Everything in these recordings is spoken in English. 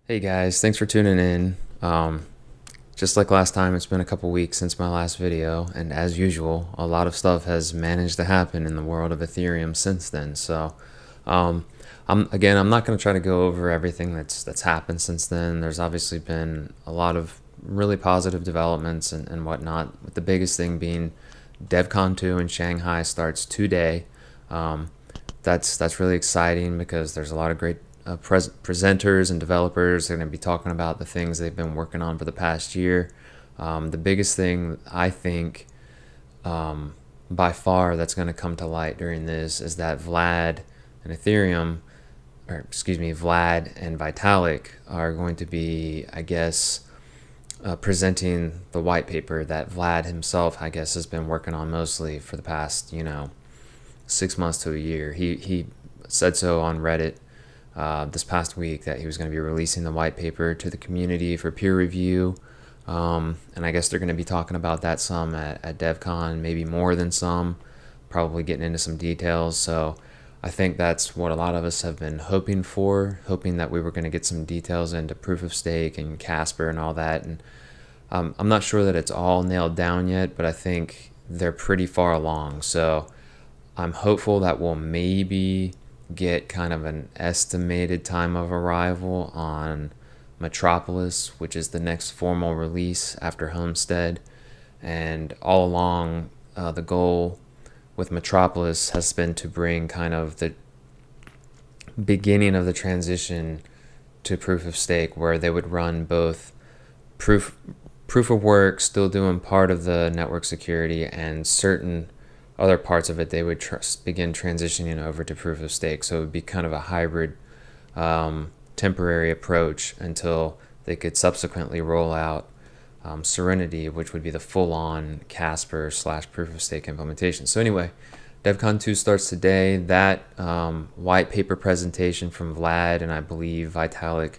Hey guys, thanks for tuning in. Just like last time, it's been a couple weeks since my last video, and as usual, a lot of stuff has managed to happen in the world of Ethereum since then. So, um, I'm not going to try to go over everything that's happened since then. There's obviously been a lot of really positive developments and whatnot. With the biggest thing being DevCon2 in Shanghai starts today. Um, that's really exciting because there's a lot of great presenters and developers. They're going to be talking about the things they've been working on for the past year. The biggest thing I think by far that's going to come to light during this is that Vlad and Ethereum, or excuse me, Vlad and Vitalik are going to be, I guess, presenting the white paper that Vlad himself, I guess, has been working on mostly for the past, 6 months to a year. He said so on Reddit this past week that he was going to be releasing the white paper to the community for peer review. And I guess they're going to be talking about that some at DevCon, maybe more than some, probably getting into some details. So I think that's what a lot of us have been hoping for, hoping that we were going to get some details into proof of stake and Casper and all that. And I'm not sure that it's all nailed down yet, but I think they're pretty far along. So I'm hopeful that we'll maybe get kind of an estimated time of arrival on Metropolis, which is the next formal release after Homestead. And all along, the goal with Metropolis has been to bring kind of the beginning of the transition to proof of stake, where they would run both proof of work, still doing part of the network security, and certain other parts of it they would begin transitioning over to proof of stake. So it would be kind of a hybrid temporary approach until they could subsequently roll out Serenity, which would be the full-on Casper / proof of stake implementation. So anyway, DevCon2 starts today. That white paper presentation from Vlad and I believe Vitalik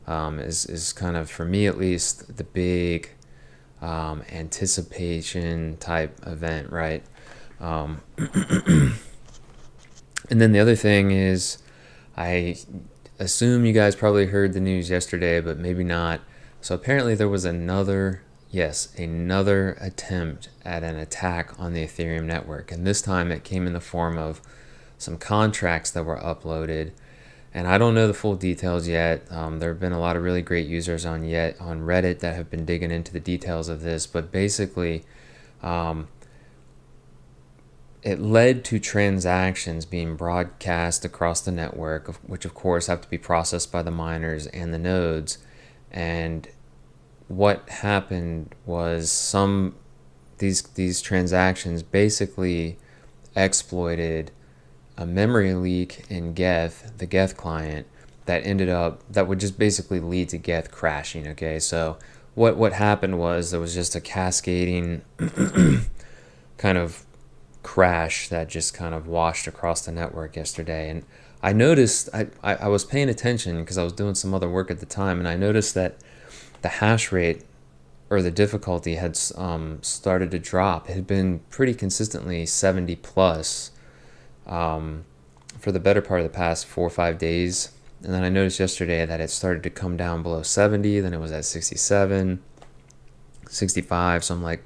is kind of, for me at least, the big anticipation type event, right? And then the other thing is, I assume you guys probably heard the news yesterday, but maybe not. So apparently there was another attempt at an attack on the Ethereum network. And this time it came in the form of some contracts that were uploaded. And I don't know the full details yet. There have been a lot of really great users on Reddit that have been digging into the details of this. But basically, it led to transactions being broadcast across the network, which of course have to be processed by the miners and the nodes. And what happened was these transactions basically exploited a memory leak in Geth, the Geth client, that would just basically lead to Geth crashing. Okay, so what happened was there was just a cascading kind of crash that just kind of washed across the network yesterday. And I noticed, I was paying attention because I was doing some other work at the time, and I noticed that the hash rate or the difficulty had started to drop. It had been pretty consistently 70 plus for the better part of the past 4 or 5 days. And then I noticed yesterday that it started to come down below 70, then it was at 67, 65. So I'm like,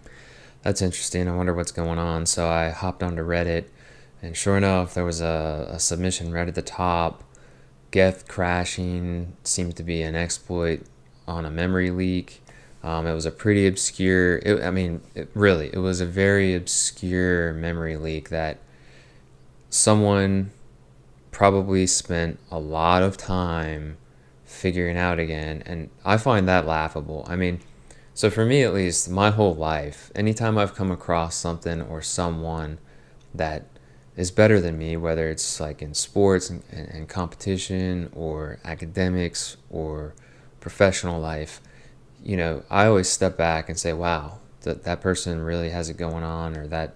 that's interesting. I wonder what's going on. So I hopped onto Reddit, and sure enough, there was a submission right at the top. Geth crashing seems to be an exploit on a memory leak. It was a pretty obscure, it was a very obscure memory leak that someone probably spent a lot of time figuring out again. And I find that laughable. So for me, at least, my whole life, anytime I've come across something or someone that is better than me, whether it's like in sports and competition or academics or professional life, I always step back and say, wow, that person really has it going on, or that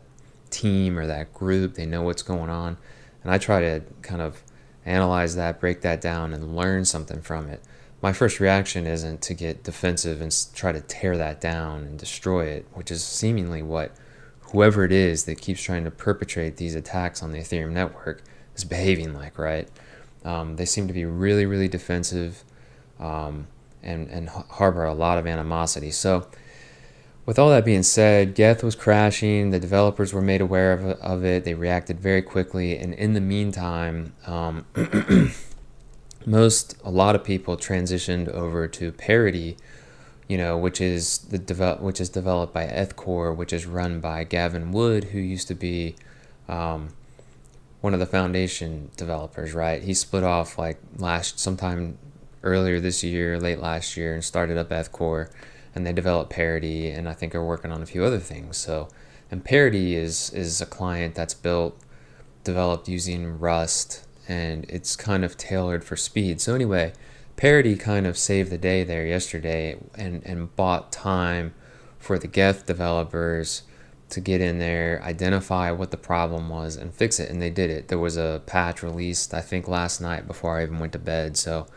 team or that group, they know what's going on. And I try to kind of analyze that, break that down, and learn something from it. My first reaction isn't to get defensive and try to tear that down and destroy it, which is seemingly what whoever it is that keeps trying to perpetrate these attacks on the Ethereum network is behaving like, right? They seem to be really, really defensive. and harbor a lot of animosity. So with all that being said, Geth was crashing. The developers were made aware of it. They reacted very quickly. And in the meantime, a lot of people transitioned over to Parity, which is developed by ETHCore, which is run by Gavin Wood, who used to be one of the foundation developers, right? He split off like sometime earlier this year, late last year, and started up ETHCore. And they develop Parity, and I think are working on a few other things. So, and Parity is a client that's developed using Rust, and it's kind of tailored for speed. So anyway, Parity kind of saved the day there yesterday and bought time for the Geth developers to get in there, identify what the problem was, and fix it. And they did it. There was a patch released, I think, last night before I even went to bed. So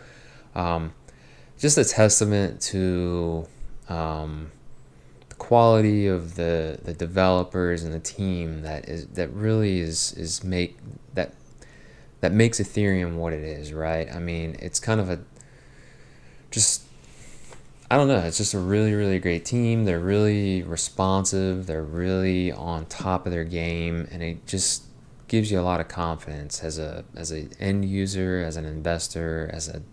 just a testament to the quality of the developers and the team that makes Ethereum what it is, right? I mean, it's kind of I don't know, it's just a really, really great team. They're really responsive, they're really on top of their game, and it just gives you a lot of confidence as an end user, as an investor, as a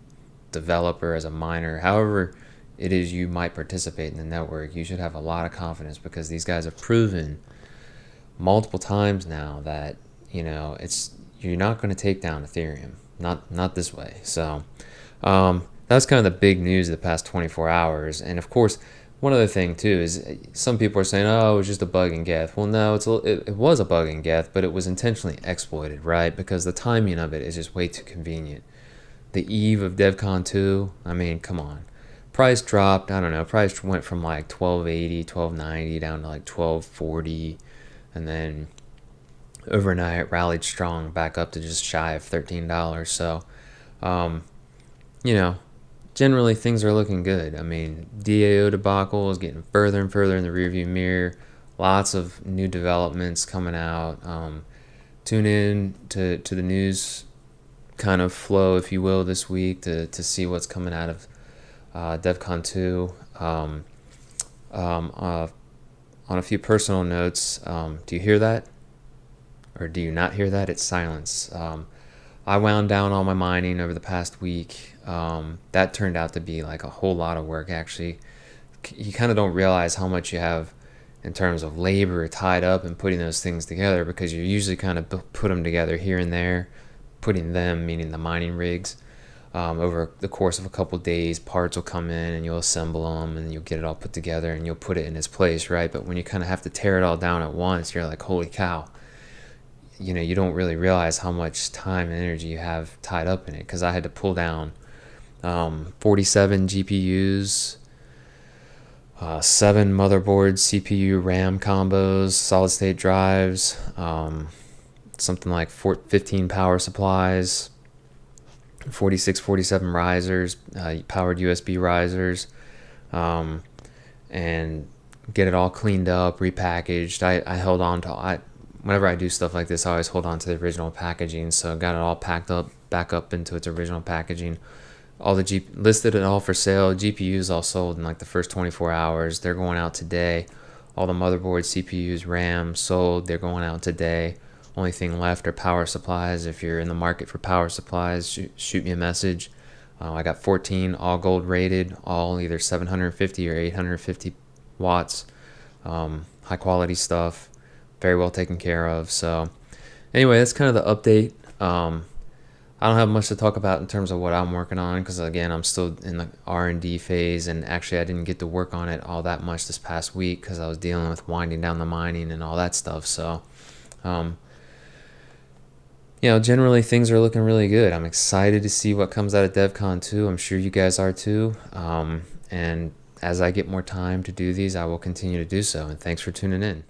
developer, as a miner, however it is you might participate in the network. You should have a lot of confidence, because these guys have proven multiple times now that you're not going to take down Ethereum, not this way. So that's kind of the big news of the past 24 hours. And of course, one other thing too is some people are saying, oh, it was just a bug in Geth. Well, no, it was a bug in Geth, but it was intentionally exploited, right? Because the timing of it is just way too convenient. The eve of DevCon2, I mean, come on. Price dropped, I don't know, price went from like 1280, 1290 down to like 1240, and then overnight rallied strong back up to just shy of $13. So, generally things are looking good. I mean, DAO debacle is getting further and further in the rearview mirror. Lots of new developments coming out. Tune in to the news kind of flow, if you will, this week to see what's coming out of DevCon2. On a few personal notes, do you hear that? Or do you not hear that? It's silence. I wound down all my mining over the past week. That turned out to be like a whole lot of work, actually. You kind of don't realize how much you have in terms of labor tied up in putting those things together, because you usually kind of put them together here and there, putting them, meaning the mining rigs. Over the course of a couple of days, parts will come in and you'll assemble them and you'll get it all put together and you'll put it in its place, right? But when you kind of have to tear it all down at once, you're like, holy cow. You don't really realize how much time and energy you have tied up in it, because I had to pull down 47 GPUs, 7 motherboards, CPU, RAM combos, solid state drives, something like 15 power supplies, 46, 47 risers, powered USB risers, and get it all cleaned up, repackaged. I held on to, whenever I do stuff like this, I always hold on to the original packaging. So I got it all packed up, back up into its original packaging. Listed it all for sale. GPUs all sold in like the first 24 hours. They're going out today. All the motherboards, CPUs, RAM sold. They're going out today. Only thing left are power supplies. If you're in the market for power supplies, shoot me a message. I got 14, all gold rated, all either 750 or 850 watts. High quality stuff, very well taken care of. So anyway, that's kind of the update. I don't have much to talk about in terms of what I'm working on, because again, I'm still in the R&D phase, and actually I didn't get to work on it all that much this past week because I was dealing with winding down the mining and all that stuff. So generally things are looking really good. I'm excited to see what comes out of DevCon2. I'm sure you guys are too. And as I get more time to do these, I will continue to do so. And thanks for tuning in.